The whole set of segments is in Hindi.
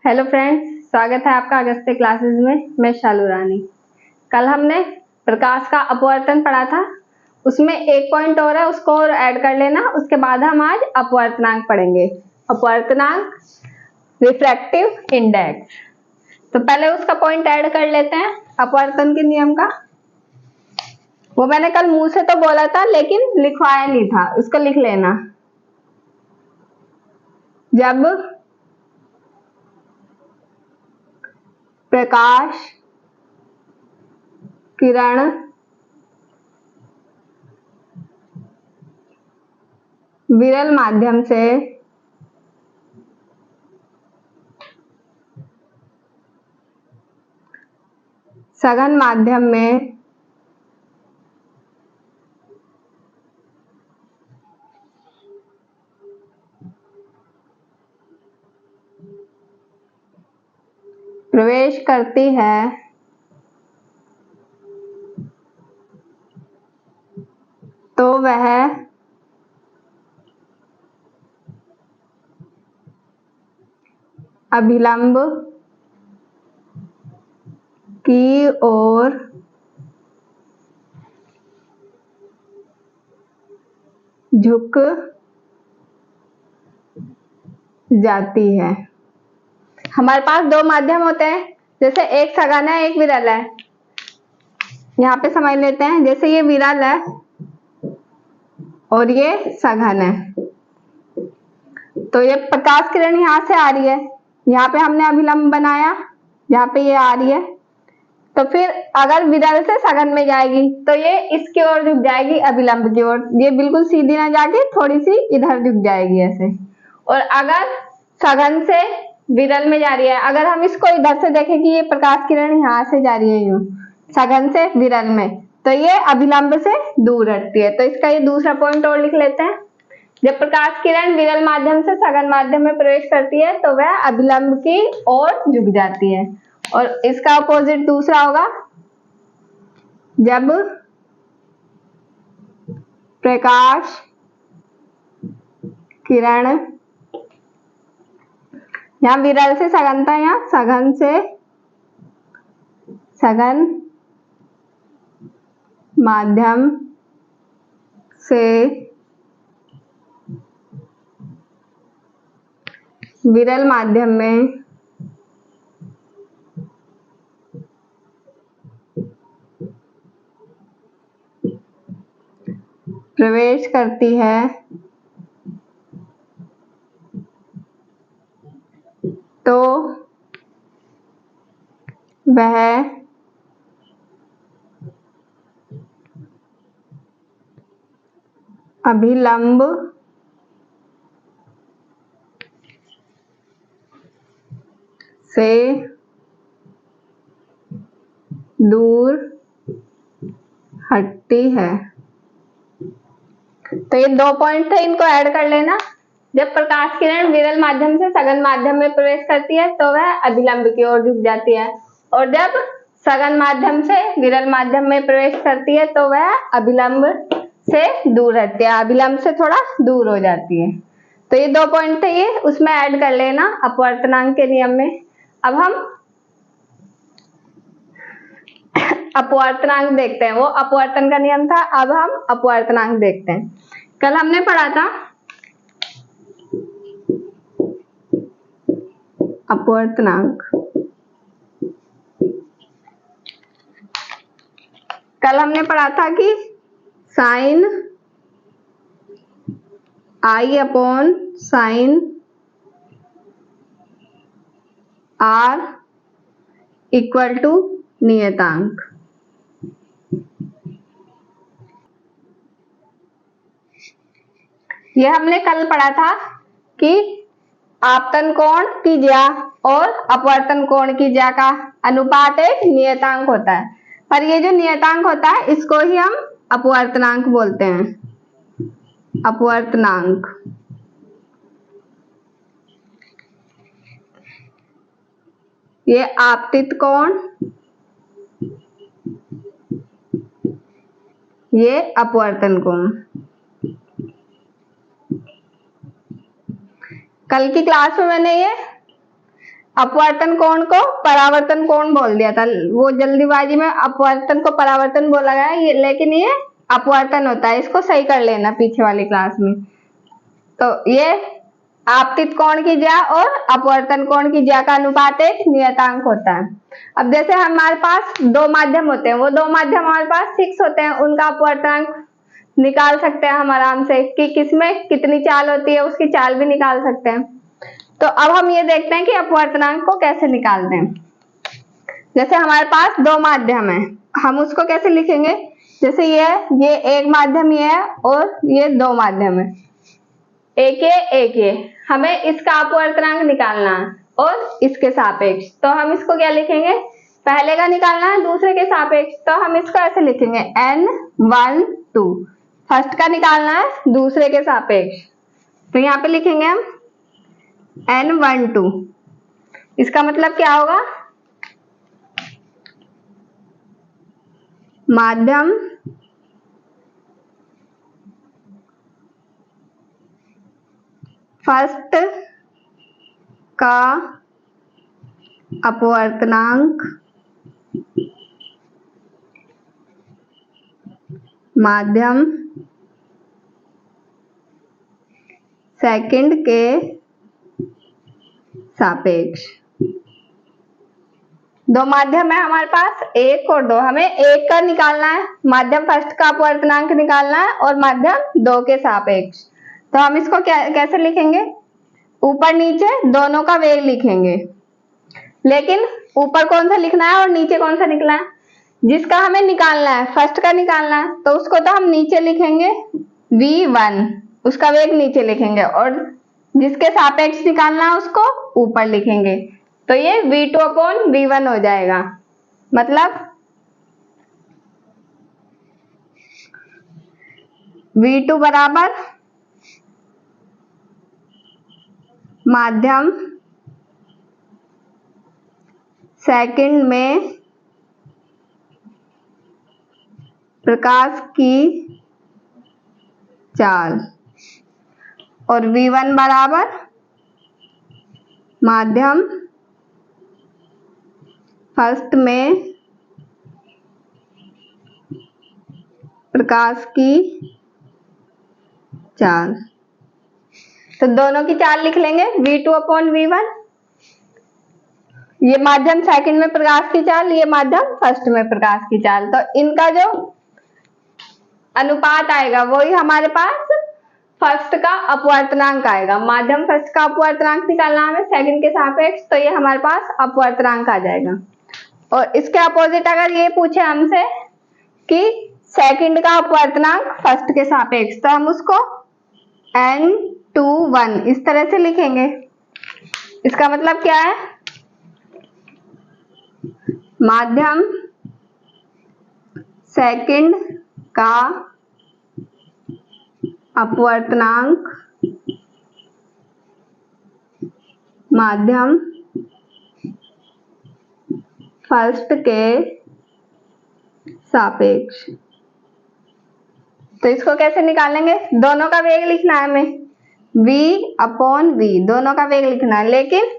हेलो फ्रेंड्स, स्वागत है आपका अगस्त्य क्लासेस में। मैं शालू रानी। कल हमने प्रकाश का अपवर्तन पढ़ा था, उसमें एक पॉइंट और है, उसको और ऐड कर लेना। उसके बाद हम आज अपवर्तनांक पढ़ेंगे। अपवर्तनांक, रिफ्रैक्टिव इंडेक्स। तो पहले उसका पॉइंट ऐड कर लेते हैं अपवर्तन के नियम का। वो मैंने कल मुंह से तो बोला था लेकिन लिखवाया नहीं था, उसको लिख लेना। जब प्रकाश किरण विरल माध्यम से सघन माध्यम में प्रवेश करती है तो वह अभिलंब की ओर झुक जाती है। हमारे पास दो माध्यम होते हैं, जैसे एक सघन है एक विरल है। यहाँ पे समझ लेते हैं, जैसे ये विरल है और ये सघन है, तो ये प्रकाश किरण यहाँ से आ रही है, यहाँ पे हमने अभिलंब बनाया, यहाँ पे ये आ रही है। तो फिर अगर विरल से सघन में जाएगी तो ये इसकी ओर झुक जाएगी, अभिलंब की ओर। ये बिल्कुल सीधी ना जाके थोड़ी सी इधर झुक जाएगी ऐसे। और अगर सघन से विरल में जा रही है, अगर हम इसको इधर से देखें कि ये प्रकाश किरण यहाँ से जा रही है यूं सघन से विरल में, तो ये अभिलंब से दूर हटती है। तो इसका ये दूसरा पॉइंट और लिख लेते हैं। जब प्रकाश किरण विरल माध्यम से सघन माध्यम में प्रवेश करती है तो वह अभिलंब की ओर झुक जाती है। और इसका अपोजिट दूसरा होगा, जब प्रकाश किरण, यहाँ विरल से सघन था, यहाँ सघन से सघन माध्यम से विरल माध्यम में प्रवेश करती है तो वह अभिलंब से दूर हटती है। तो ये दो पॉइंट थे, इनको ऐड कर लेना। जब प्रकाश किरण विरल माध्यम से सघन माध्यम में प्रवेश करती है तो वह अभिलंब की ओर झुक जाती है, और जब सघन माध्यम से विरल माध्यम में प्रवेश करती है तो वह अभिलंब से दूर हटती है, अभिलंब से थोड़ा दूर हो जाती है। तो ये दो पॉइंट थे, ये उसमें ऐड कर लेना अपवर्तनांक के नियम में। अब हम अपवर्तनांक देखते हैं। वो अपवर्तन का नियम था, अब हम अपवर्तनांक देखते हैं। कल हमने पढ़ा था अपवर्तनांक। कल हमने पढ़ा था कि sine I upon sine R equal to नियतांक। ये हमने कल पढ़ा था कि आपतन कोण की ज्या और अपवर्तन कोण की ज्या का अनुपात एक नियतांक होता है, पर ये जो नियतांक होता है इसको ही हम अपवर्तनांक बोलते हैं। अपवर्तनांक ये आपतित कोण, ये अपवर्तन कोण। कल की क्लास में मैंने ये अपवर्तन कोण को परावर्तन कोण बोल दिया था, वो जल्दीबाजी में अपवर्तन को परावर्तन बोला गया है, लेकिन ये अपवर्तन होता है, इसको सही कर लेना पीछे वाली क्लास में। तो ये आपतित कोण की ज्या और अपवर्तन कोण की ज्या का अनुपात एक नियतांक होता है। अब जैसे हमारे पास दो माध्यम होते हैं, वो दो माध्यम हमारे पास फिक्स होते हैं, उनका अपवर्तनांक निकाल सकते हैं हम आराम से कि किसमें कितनी चाल होती है, उसकी चाल भी निकाल सकते हैं। तो अब हम ये देखते हैं कि अपवर्तनांक को कैसे निकालते हैं। जैसे हमारे पास दो माध्यम है, हम उसको कैसे लिखेंगे, जैसे ये एक माध्यम ये है और ये दो माध्यम है, एक ये हमें इसका अपवर्तनांक निकालना है और इसके सापेक्ष। तो हम इसको क्या लिखेंगे, पहले का निकालना है दूसरे के सापेक्ष, तो हम इसको ऐसे लिखेंगे n1 2, फर्स्ट का निकालना है दूसरे के सापेक्ष, तो यहाँ पे लिखेंगे हम n1 2। इसका मतलब क्या होगा, माध्यम फर्स्ट का अपवर्तनांक माध्यम सेकंड के सापेक्ष। दो माध्यम है हमारे पास, एक और दो, हमें एक का निकालना है, माध्यम फर्स्ट का अपवर्तनांक निकालना है और माध्यम दो के सापेक्ष। तो हम इसको कैसे लिखेंगे, ऊपर नीचे दोनों का वेग लिखेंगे, लेकिन ऊपर कौन सा लिखना है और नीचे कौन सा निकला है, जिसका हमें निकालना है फर्स्ट का निकालना है, तो उसको तो हम नीचे लिखेंगे v1, उसका वेग नीचे लिखेंगे, और जिसके सापेक्ष निकालना है उसको ऊपर लिखेंगे, तो ये v2/v1 हो जाएगा। मतलब v2 बराबर माध्यम सेकंड में प्रकाश की चाल, और v1 बराबर माध्यम फर्स्ट में प्रकाश की चाल। तो दोनों की चाल लिख लेंगे v2/v1, ये माध्यम सेकंड में प्रकाश की चाल, ये माध्यम फर्स्ट में प्रकाश की चाल। तो इनका जो अनुपात आएगा वही हमारे पास फर्स्ट का अपवर्तनांक आएगा। माध्यम फर्स्ट का अपवर्तनांक निकालना हमें सेकंड के सापेक्ष, तो ये हमारे पास अपवर्तनांक आ जाएगा। और इसके अपोजिट अगर ये पूछे हमसे कि सेकंड का अपवर्तनांक फर्स्ट के सापेक्ष, तो हम उसको n2 1 इस तरह से लिखेंगे। इसका मतलब क्या है, माध्यम सेकंड का अपवर्तनांक माध्यम फर्स्ट के सापेक्ष। तो इसको कैसे निकालेंगे, दोनों का वेग लिखना है हमें, v/v, दोनों का वेग लिखना है, लेकिन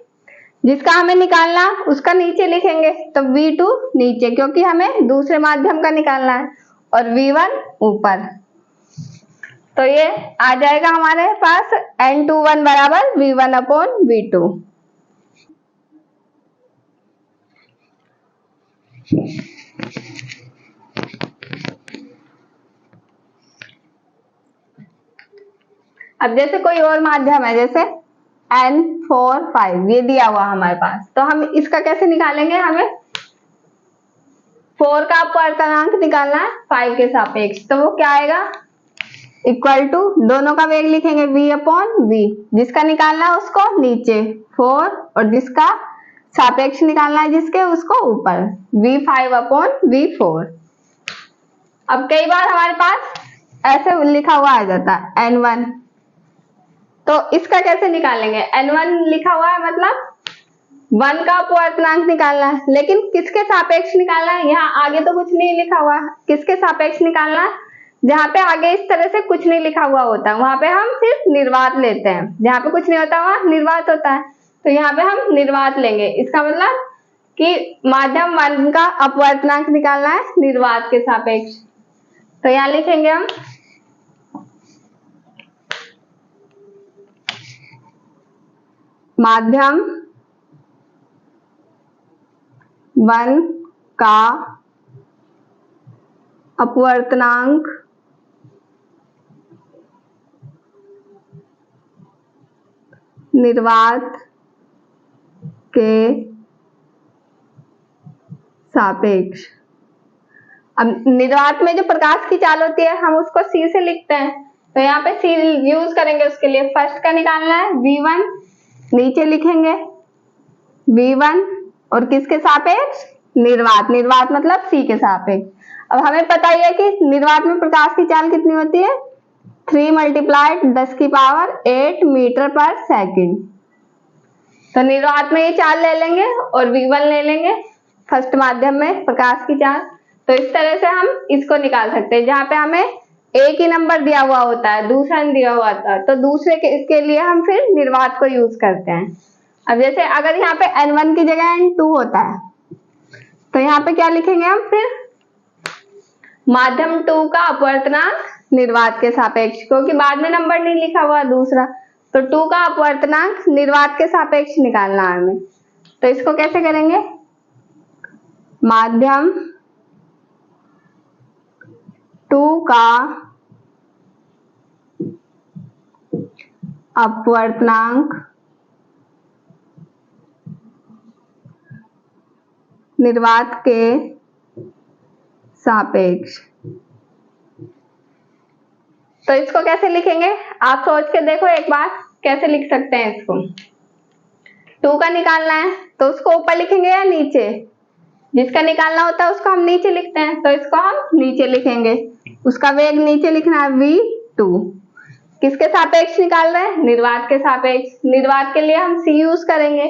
जिसका हमें निकालना उसका नीचे लिखेंगे, तो v2 नीचे, क्योंकि हमें दूसरे माध्यम का निकालना है, और v1 ऊपर। तो ये आ जाएगा हमारे पास n21 बराबर v1/v2। अब जैसे कोई और माध्यम है, जैसे n4 5 ये दिया हुआ हमारे पास, तो हम इसका कैसे निकालेंगे, हमें 4 का अपवर्तनांक निकालना है 5 के सापेक्ष, तो वो क्या आएगा, इक्वल टू, दोनों का वेग लिखेंगे v/v, जिसका निकालना है उसको नीचे 4, और जिसका सापेक्ष निकालना है जिसके उसको ऊपर v5/v4। अब कई बार हमारे पास ऐसे लिखा हुआ आ जाता है n1, तो इसका कैसे निकालेंगे, n1 लिखा हुआ है मतलब 1 का अपवर्तनांक निकालना है, लेकिन किसके सापेक्ष निकालना है, यहाँ आगे तो कुछ नहीं लिखा हुआ है, किसके सापेक्ष निकालना है, जहाँ पे आगे इस तरह से कुछ नहीं लिखा हुआ होता है वहां पे हम सिर्फ निर्वात लेते हैं, जहाँ पे कुछ नहीं होता वहां निर्वात होता है। तो यहाँ पे हम निर्वात लेंगे। इसका मतलब कि माध्यम 1 का अपवर्तनांक निकालना है निर्वात के सापेक्ष। तो यहाँ लिखेंगे हम माध्यम 1 का अपवर्तनांक निर्वात के सापेक्ष। अब निर्वात में जो प्रकाश की चाल होती है हम उसको C से लिखते हैं, तो यहाँ पे C यूज करेंगे। उसके लिए फर्स्ट का निकालना है V1, नीचे लिखेंगे V1 और किसके सापेक्ष? निर्वात। निर्वात मतलब C के सापेक्ष। अब हमें पता ही है कि निर्वात में प्रकाश की चाल कितनी होती है? 3 × 10⁸ मीटर पर सेकंड। तो निर्वात में ये चाल ले लेंगे और V1 ले लेंगे फर्स्ट माध्यम में प्रकाश की चाल। तो इस तरह से हम इसको निकाल सकते हैं, जहाँ पे हमें एक ही नंबर दिया हुआ होता है, दूसरा नहीं दिया हुआ होता है, तो दूसरे के इसके लिए हम फिर निर्वात को यूज करते हैं। अब जैसे अगर यहाँ पे N1 की जगह N2 होता है, तो यहाँ पे क्या लिखेंगे हम फिर? माध्यम 2 का अपवर्तनांक निर्वात के सापेक्ष, क्योंकि बाद में नंबर नहीं लिखा हुआ दूसरा, तो 2 का अपवर्तनांक निर्वात के सापेक्ष निकालना है हमें। तो इसको कैसे करेंगे? माध्यम 2 का अपवर्तनांक निर्वात के सापेक्ष। तो इसको कैसे लिखेंगे? आप सोच के देखो एक बार, कैसे लिख सकते हैं इसको। 2 का निकालना है तो उसको ऊपर लिखेंगे या नीचे? जिसका निकालना होता है उसको हम नीचे लिखते हैं, तो इसको हम नीचे लिखेंगे। उसका वेग नीचे लिखना है V2। किसके सापेक्ष निकाल रहे हैं? निर्वात के सापेक्ष। निर्वात के लिए हम C यूज करेंगे।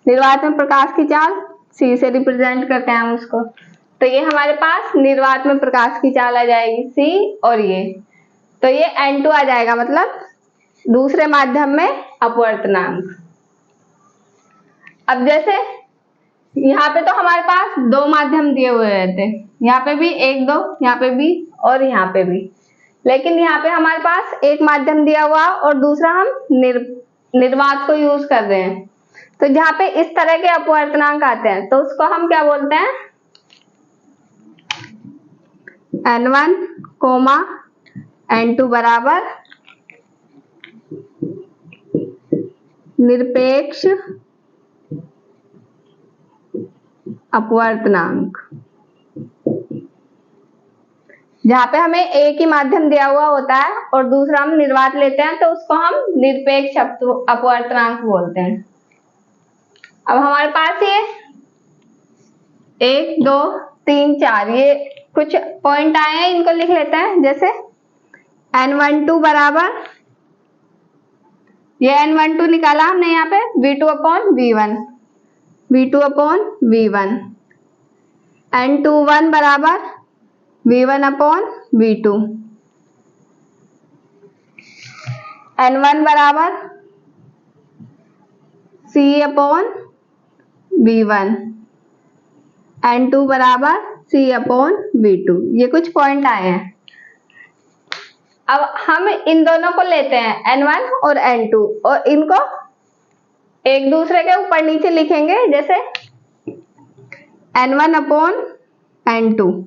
निर्वात में प्रकाश की चाल C से रिप्रेजेंट करते हैं हम उसको। तो ये हमारे पास निर्वात में प्रकाश की चाल आ जाएगी C, और ये तो ये N2 आ जाएगा, मतलब दूसरे माध्यम में अपवर्तनांक। अब जैसे यहाँ पे तो हमारे पास 2 माध्यम दिए हुए रहते हैं, यहाँ पे भी 1 2, यहाँ पे भी और यहाँ पे भी, लेकिन यहाँ पे हमारे पास एक माध्यम दिया हुआ और दूसरा हम निर्वात को यूज कर रहे हैं। तो जहाँ पे इस तरह के अपवर्तनांक आते हैं तो उसको हम क्या बोलते हैं? N1, N2 बराबर निरपेक्ष अपवर्तनांक। जहाँ पे हमें एक ही माध्यम दिया हुआ होता है और दूसरा हम निर्वात लेते हैं, तो उसको हम निरपेक्ष अपवर्तनांक बोलते हैं। अब हमारे पास ये 1 2 3 4 ये कुछ पॉइंट आए हैं, इनको लिख लेते हैं। जैसे N12 बराबर, ये N12 निकाला हमने यहाँ पे V2/V1, V2/V1। N21 बराबर V1/V2, N1 बराबर C/V1, N2 बराबर C/V2। ये कुछ पॉइंट आए हैं। अब हम इन दोनों को लेते हैं N1 और N2, और इनको एक दूसरे के ऊपर नीचे लिखेंगे। जैसे N1/N2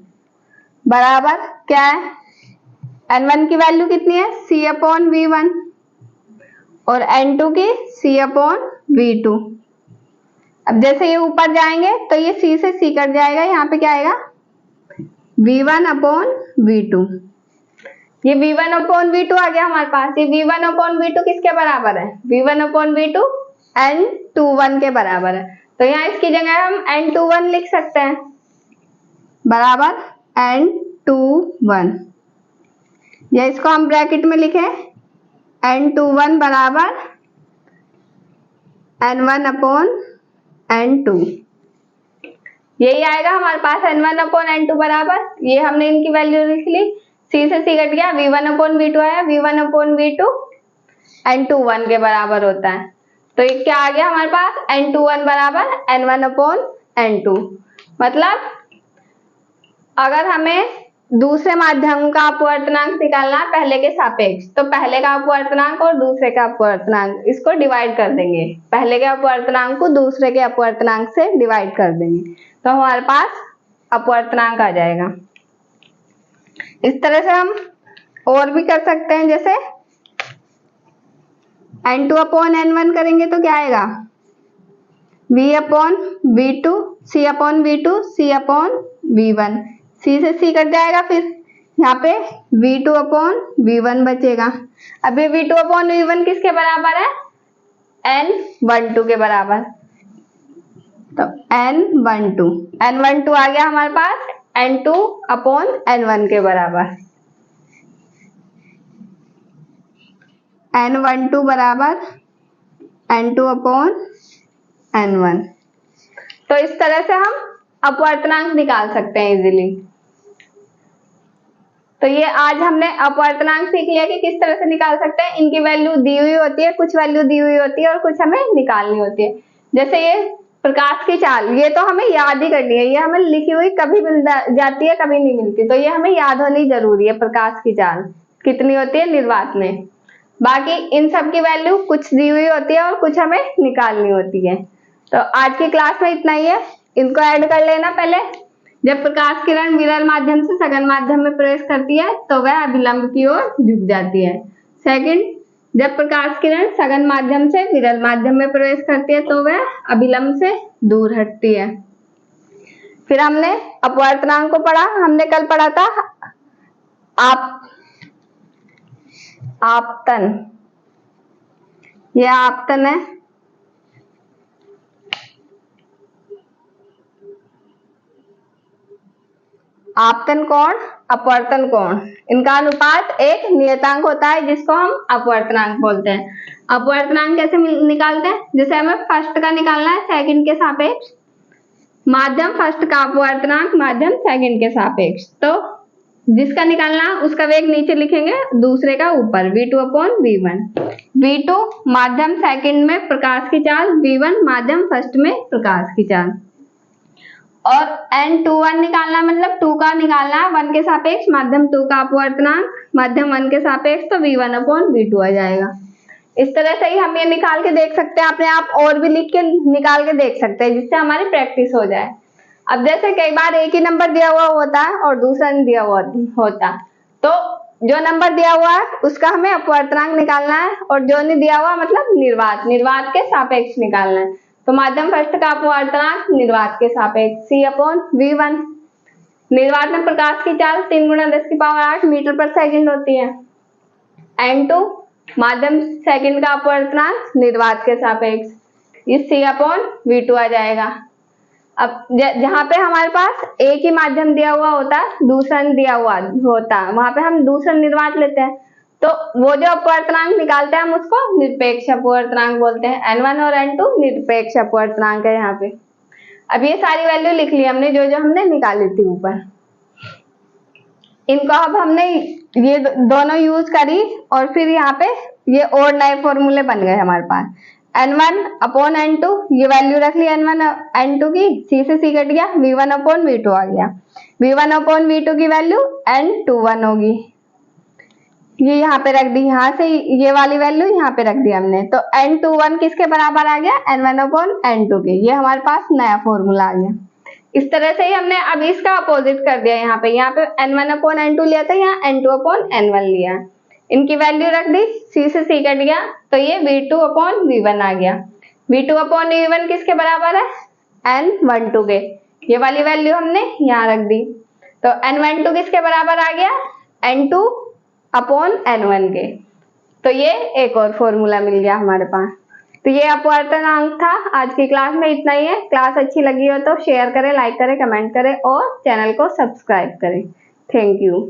बराबर क्या है? N1 की वैल्यू कितनी है? C/V1 और N2 की C/V2। अब जैसे ये ऊपर जाएंगे तो ये C से C कट जाएगा, यहाँ पे क्या आएगा? V1/V2। ये V1/V2 आ गया हमारे पास। ये V1/V2 किसके बराबर है? V1/V2 N21 के बराबर है। तो यहाँ इसकी जगह हम N21 लिख सकते हैं, बराबर N21, या इसको हम ब्रैकेट में लिखें N21 बराबर N1/N2। यही आएगा हमारे पास N1/N2 बराबर, ये हमने इनकी वैल्यू लिख ली, C से C कट गया, V1/V2 आया, V1/V2 N21 के बराबर होता है। तो ये क्या आ गया हमारे पास, n21 बराबर n1 अपॉन n2। मतलब अगर हमें दूसरे माध्यम का अपवर्तनांक निकालना है पहले के सापेक्ष, तो पहले का अपवर्तनांक और दूसरे का अपवर्तनांक इसको डिवाइड कर देंगे, पहले के अपवर्तनांक को दूसरे के अपवर्तनांक से डिवाइड कर देंगे, तो हमारे पास अपवर्तनांक आ जाएगा। इस तरह से हम और भी कर सकते हैं, जैसे n2 अपॉन n1 करेंगे तो क्या आएगा, v upon v2, c upon v2, c upon v1, c से c कट जाएगा, फिर यहाँ पे v2 अपॉन v1 बचेगा। अब ये v2 अपॉन v1 किसके बराबर है, n12 के बराबर, तो n12 आ गया हमारे पास n2 अपॉन n1 के बराबर, n12 बराबर n2 अपॉन n1। तो इस तरह से हम अपवर्तनांक निकाल सकते हैं इजीली। तो ये आज हमने अपवर्तनांक सीख लिया कि किस तरह से निकाल सकते हैं। इनकी वैल्यू दी हुई होती है, कुछ वैल्यू दी हुई होती है और कुछ हमें निकालनी होती है। जैसे ये प्रकाश की चाल, ये तो हमें याद ही करनी है, ये हमें लिखी हुई कभी मिल जाती है कभी नहीं मिलती, तो ये हमें याद होनी जरूरी है। प्रकाश की चाल कितनी होती है निर्वात में, बाकी इन सब की वैल्यू कुछ दी हुई होती है और कुछ हमें निकालनी होती है। तो आज की क्लास में इतना ही है, इनको ऐड कर लेना। पहले, जब प्रकाश किरण विरल माध्यम से सघन माध्यम में प्रवेश करती है तो वह अभिलंब की ओर झुक जाती है। सेकंड, जब प्रकाश किरण सघन माध्यम से विरल माध्यम में प्रवेश करती है तो वह अभिलंब से दूर हटती है। फिर हमने अपवर्तनांक को पढ़ा, हमने कल पढ़ा था आपतन, यह आपतन है, आपतन कोण, अपवर्तन कोण, इनका अनुपात एक नियतांक होता है जिसको हम अपवर्तनांक बोलते हैं। अपवर्तनांक कैसे निकालते हैं, जैसे हमें फर्स्ट का निकालना है सेकंड के सापेक्ष, माध्यम फर्स्ट का अपवर्तनांक माध्यम सेकंड के सापेक्ष, तो जिसका निकालना उसका वेग नीचे लिखेंगे, दूसरे का ऊपर, v2 अपॉन v1। v2 माध्यम सेकंड में प्रकाश की चाल, v1 माध्यम फर्स्ट में प्रकाश की चाल। और n21 निकालना मतलब 2 का निकालना है 1 के सापेक्ष, माध्यम 2 का अपवर्तनांक माध्यम 1 के सापेक्ष, तो v1 अपॉन v2 आ जाएगा। इस तरह से ही हम ये निकाल के देख सकते हैं अपने आप, और भी लिख के निकाल के देख सकते हैं जिससे हमारी प्रैक्टिस हो जाए। अब जैसे कई बार एक ही नंबर दिया हुआ होता है और दूसरा नहीं दिया हुआ होता, तो जो नंबर दिया हुआ है उसका हमें अपवर्तनांक निकालना है, और जो नहीं दिया हुआ मतलब निर्वात के सापेक्ष निकालना है। तो माध्यम फर्स्ट का अपवर्तनांक निर्वात के सापेक्ष c अपॉन v1। निर्वात में प्रकाश की चाल 3 × 10⁸ मीटर पर सेकंड होती है। n2 माध्यम सेकंड का अपवर्तनांक निर्वात के सापेक्ष, ये c अपॉन v2 आ जाएगा। अब जहाँ पे हमारे पास एक ही माध्यम दिया हुआ होता है, दूसरा नहीं दिया हुआ होता, वहां पे हम दूसरा निर्वात लेते हैं, तो वो जो अपवर्तनांक निकालते हैं हम उसको निरपेक्ष अपवर्तनांक बोलते हैं। n1 और n2 निरपेक्ष अपवर्तनांक है यहाँ पे। अब ये सारी वैल्यू लिख ली हमने जो जो हमने निकाली थी ऊपर, इनको अब हमने ये दोनों यूज करी, और फिर यहाँ पे ये और नए फॉर्मूले बन गए हमारे पास। n1 अपॉन n2, ये वैल्यू रख ली n1 n2 की, c से c कट गया, v1 अपॉन v2 आ गया। v1 अपॉन v2 की वैल्यू n21 होगी, ये यहाँ पे रख दी, यहाँ से ये वाली वैल्यू यहाँ पे रख दी हमने, तो n21 किसके बराबर आ गया, n1 अपॉन n2 के। ये हमारे पास नया फॉर्मूला आ गया। इस तरह से ही हमने अब इसका अपोजिट कर दिया, यहाँ पे n1 अपॉन n2 लिया था, यहाँ n2 अपॉन n1 लिया, इनकी वैल्यू रख दी, c से c कट गया, तो ये v2 अपॉन v1 आ गया। v2 अपॉन v1 किसके बराबर है, n12 के, ये वाली वैल्यू हमने यहाँ रख दी, तो n12 किसके बराबर आ गया, n2 अपॉन n1 के। तो ये एक और फॉर्मूला मिल गया हमारे पास। तो ये अपवर्तनांक था। आज की क्लास में इतना ही है। क्लास अच्छी लगी हो तो शेयर करें, लाइक करें, कमेंट करें और चैनल को सब्सक्राइब करें। Thank you.